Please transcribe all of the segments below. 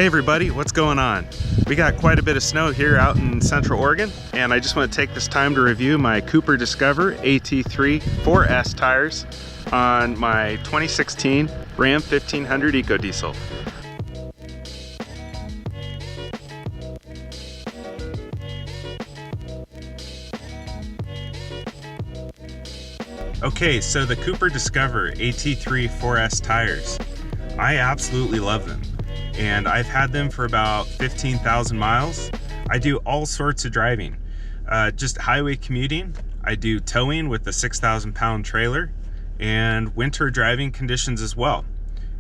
Hey everybody, what's going on? We got quite a bit of snow here out in Central Oregon, and I just want to take this time to review my Cooper Discover AT3 4S tires on my 2016 Ram 1500 Ecodiesel. Okay, so the Cooper Discover AT3 4S tires, I absolutely love them. And I've had them for about 15,000 miles. I do all sorts of driving, just highway commuting. I do towing with the 6,000 pound trailer and winter driving conditions as well.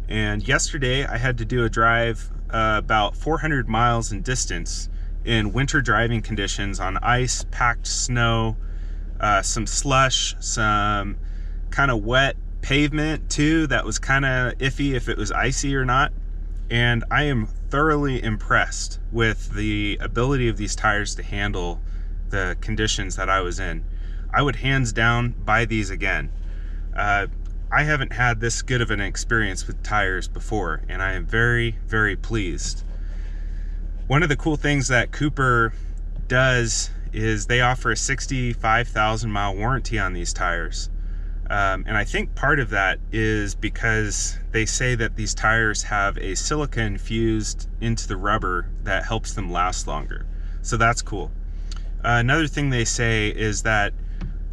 And yesterday I had to do a drive about 400 miles in distance in winter driving conditions on ice, packed snow, some slush, some kind of wet pavement too that was kind of iffy if it was icy or not. And I am thoroughly impressed with the ability of these tires to handle the conditions that I was in. I would hands down buy these again. I haven't had this good of an experience with tires before, and I am very, very pleased. One of the cool things that Cooper does is they offer a 65,000 mile warranty on these tires. And I think part of that is because they say that these tires have a silica infused into the rubber that helps them last longer. So that's cool. Another thing they say is that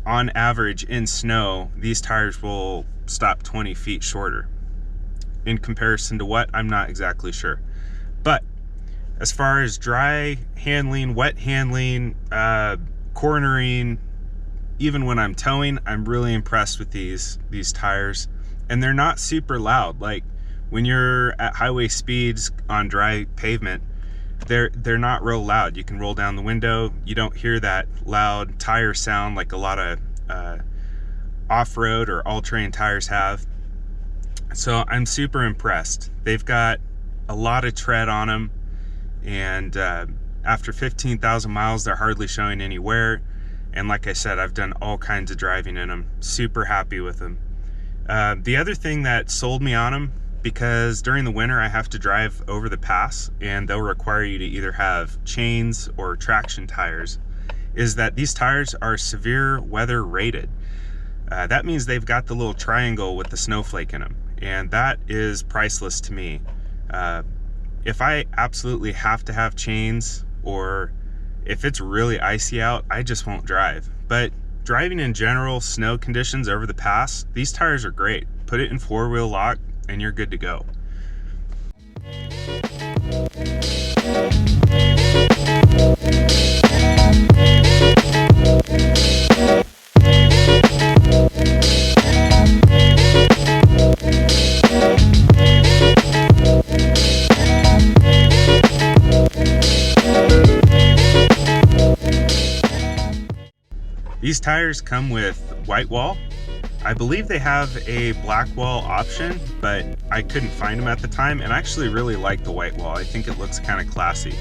on average in snow, these tires will stop 20 feet shorter. In comparison to what? I'm not exactly sure. But as far as dry handling, wet handling, cornering, even when I'm towing, I'm really impressed with these tires. And they're not super loud. Like when you're at highway speeds on dry pavement, they're not real loud. You can roll down the window. You don't hear that loud tire sound like a lot of off-road or all-terrain tires have. So I'm super impressed. They've got a lot of tread on them. And after 15,000 miles, they're hardly showing any wear. And like I said, I've done all kinds of driving in them. Super happy with them. The other thing that sold me on them, because during the winter I have to drive over the pass and they'll require you to either have chains or traction tires, is that these tires are severe weather rated. That means they've got the little triangle with the snowflake in them. And that is priceless to me. If I absolutely have to have chains, or if it's really icy out, I just won't drive. But driving in general snow conditions over the pass, these tires are great. Put it in four-wheel lock and you're good to go. These tires come with white wall. I believe they have a black wall option, but I couldn't find them at the time, and I actually really like the white wall. I think it looks kind of classy.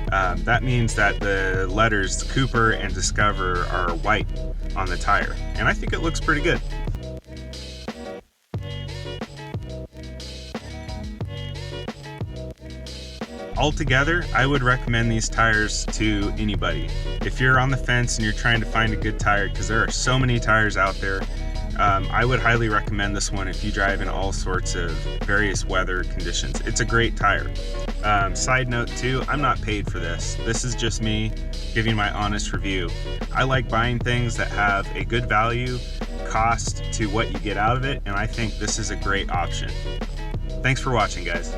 That means that the letters Cooper and Discover are white on the tire, and I think it looks pretty good. Altogether, I would recommend these tires to anybody. If you're on the fence and you're trying to find a good tire, because there are so many tires out there, I would highly recommend this one if you drive in all sorts of various weather conditions. It's a great tire. Side note too, I'm not paid for this. This is just me giving my honest review. I like buying things that have a good value, cost to what you get out of it, and I think this is a great option. Thanks for watching, guys.